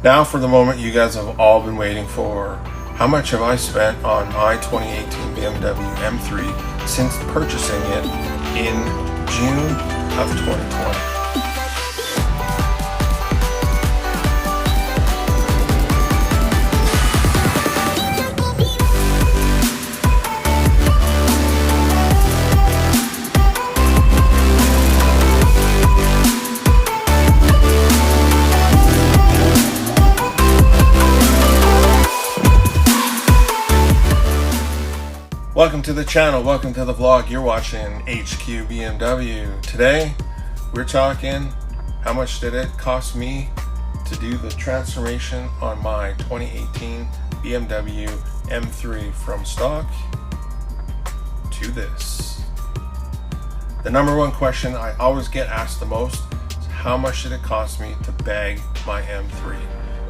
Now for the moment you guys have all been waiting for. How much have I spent on my 2018 BMW M3 since purchasing it in June of 2020? Welcome to the channel, welcome to the vlog. You're watching HQ BMW. Today, we're talking how much did it cost me to do the transformation on my 2018 BMW M3 from stock to this. The number one question I always get asked the most is how much did it cost me to bag my M3?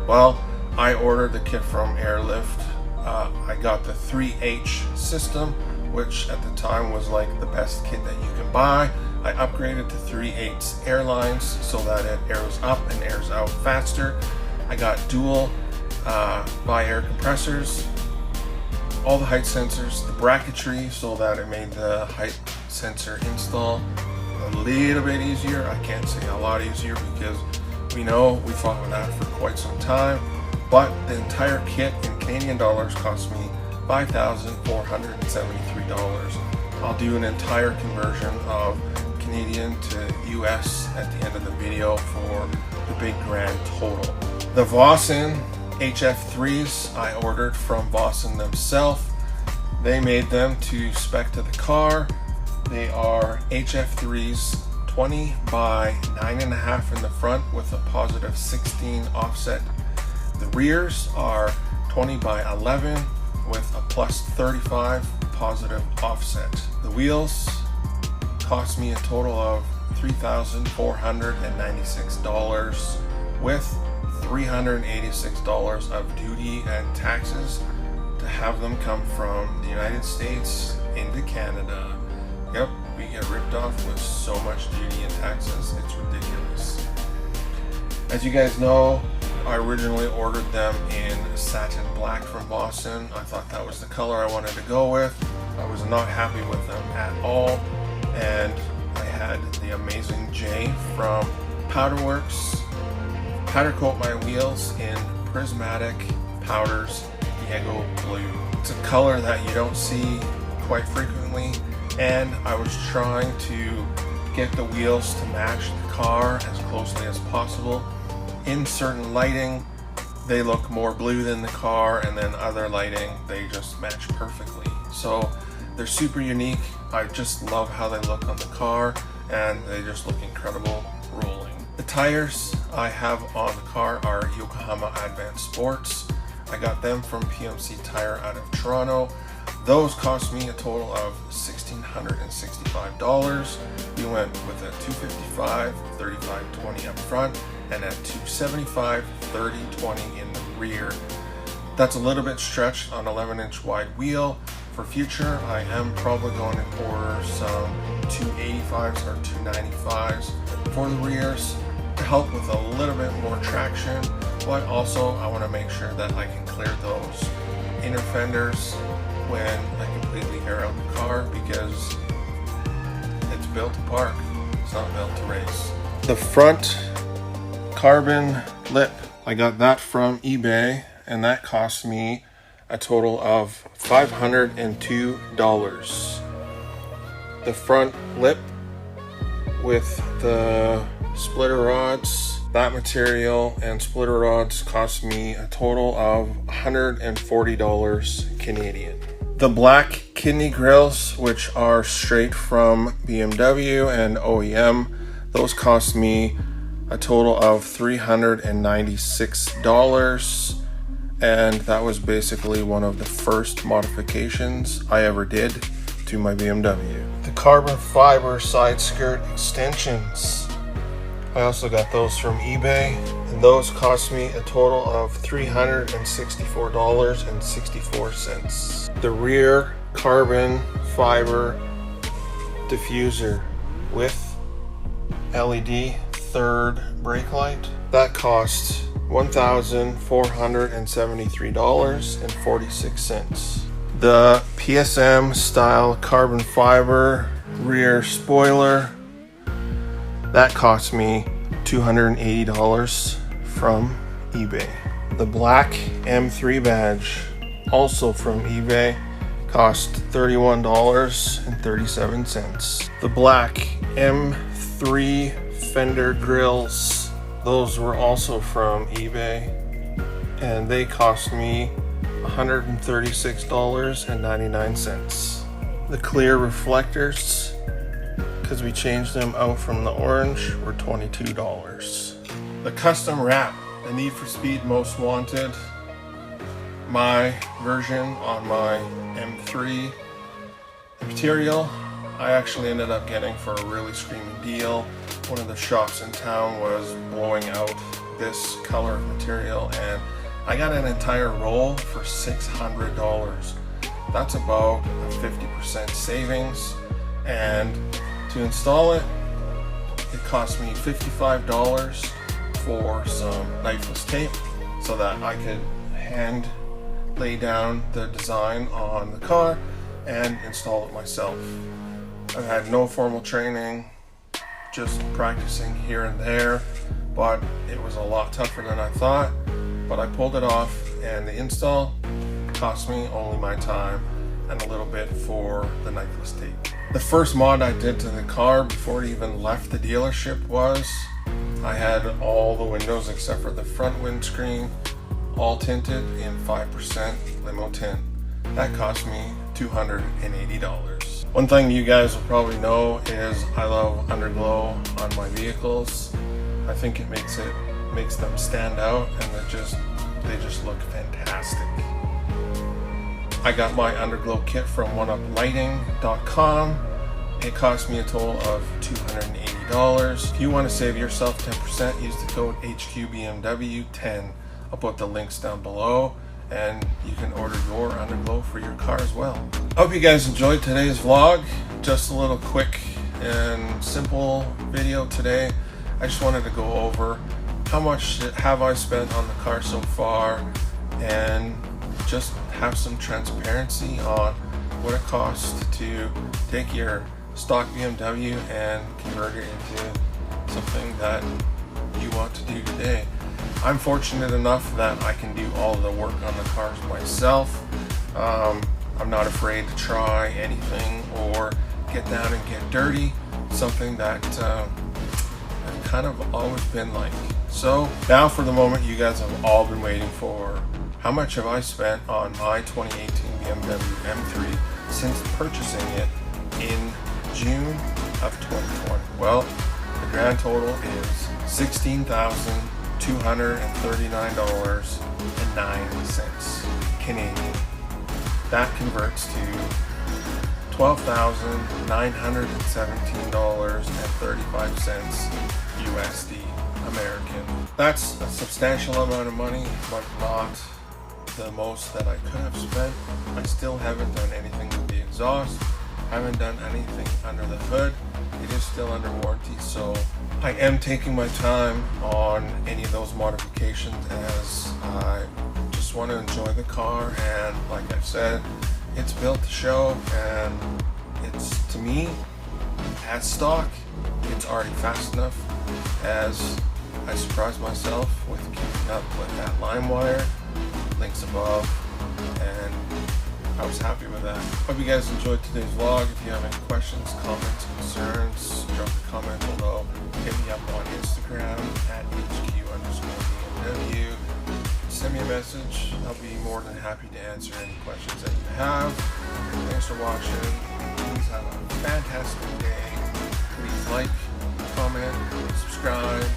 Well, I ordered the kit from Airlift. I got the 3H system, which at the time was like the best kit that you can buy. I upgraded to 3/8 airlines so that it airs up and airs out faster. I got dual bi-air compressors, all the height sensors, the bracketry so that it made the height sensor install a little bit easier. I can't say a lot easier because we fought with that for quite some time. But the entire kit in Canadian dollars cost me $5,473. I'll do an entire conversion of Canadian to US at the end of the video for the big grand total. The Vossen HF3s I ordered from Vossen themselves. They made them to spec to the car. They are HF3s 20 by 9.5 in the front with a positive 16 offset. The rears are 20 by 11 with a plus 35 positive offset. The wheels cost me a total of $3,496 with $386 of duty and taxes to have them come from the United States into Canada. Yep, we get ripped off with so much duty and taxes, it's ridiculous. As you guys know, I originally ordered them in satin black from Vossen. I thought that was the color I wanted to go with. I was not happy with them at all. And I had the amazing Jay from Powderworks powder coat my wheels in Prismatic Powders Diego Blue. It's a color that you don't see quite frequently. And I was trying to get the wheels to match the car as closely as possible. In certain lighting, they look more blue than the car, and then other lighting, they just match perfectly. So they're super unique. I just love how they look on the car, and they just look incredible rolling. The tires I have on the car are Yokohama Advanced Sports. I got them from PMC Tire out of Toronto. Those cost me a total of $1,665. We went with a 255, 35, 20 up front, and a 275, 30, 20 in the rear. That's a little bit stretched on 11-inch wide wheel. For future, I am probably going to order some 285s or 295s for the rears to help with a little bit more traction, but also I want to make sure that I can clear those inner fenders when I completely air out the car because it's built to park, it's not built to race. The front carbon lip, I got that from eBay and that cost me a total of $502. The front lip with the splitter rods, that material and splitter rods cost me a total of $140 Canadian. The black kidney grills, which are straight from BMW and OEM, those cost me a total of $396, and that was basically one of the first modifications I ever did to my BMW. The carbon fiber side skirt extensions, I also got those from eBay, and those cost me a total of $364.64. The rear carbon fiber diffuser with LED third brake light, that cost $1,473.46. The PSM style carbon fiber rear spoiler, that cost me $280 from eBay. The black M3 badge, also from eBay, cost $31.37. The black M3 fender grills, those were also from eBay, and they cost me $136.99. The clear reflectors, because we changed them out from the orange, were $22. The custom wrap, the Need for Speed Most Wanted, my version on my M3. The material I actually ended up getting for a really screaming deal. One of the shops in town was blowing out this color of material, and I got an entire roll for $600. That's about a 50% savings, and to install it, it cost me $55 for some knifeless tape so that I could hand lay down the design on the car and install it myself. I've had no formal training, just practicing here and there, but it was a lot tougher than I thought. But I pulled it off, and the install cost me only my time and a little bit for the knifeless tape. The first mod I did to the car before it even left the dealership was I had all the windows except for the front windscreen all tinted in 5% limo tint. That cost me $280. One thing you guys will probably know is I love Underglow on my vehicles. I think it makes them stand out, and they just look fantastic. I got my Underglow kit from oneuplighting.com. It cost me a total of $280. If you want to save yourself 10%, use the code HQBMW10. I'll put the links down below, and you can order your Underglow for your car as well. I hope you guys enjoyed today's vlog. Just a little quick and simple video today. I just wanted to go over how much have I spent on the car so far, and just have some transparency on what it costs to take your stock BMW and convert it into something that you want to do today. I'm fortunate enough that I can do all of the work on the cars myself. I'm not afraid to try anything or get down and get dirty, something that I've kind of always been like. So now for the moment you guys have all been waiting for. How much have I spent on my 2018 BMW M3 since purchasing it in June of 2020? Well, the grand total is $16,239.09 Canadian. That converts to $12,917.35 USD American. That's a substantial amount of money, but not the most that I could have spent. I still haven't done anything with the exhaust, haven't done anything under the hood. It is still under warranty, so I am taking my time on any of those modifications as I just want to enjoy the car. And like I've said, it's built to show, and it's, to me, at stock, it's already fast enough. As I surprised myself with keeping up with that line wire, links above, and I was happy with that. Hope you guys enjoyed today's vlog. If you have any questions, comments, concerns, drop a comment below. Hit me up on Instagram at HQ_BMW. Send me a message. I'll be more than happy to answer any questions that you have. Thanks for watching. Please have a fantastic day. Please like, comment, subscribe.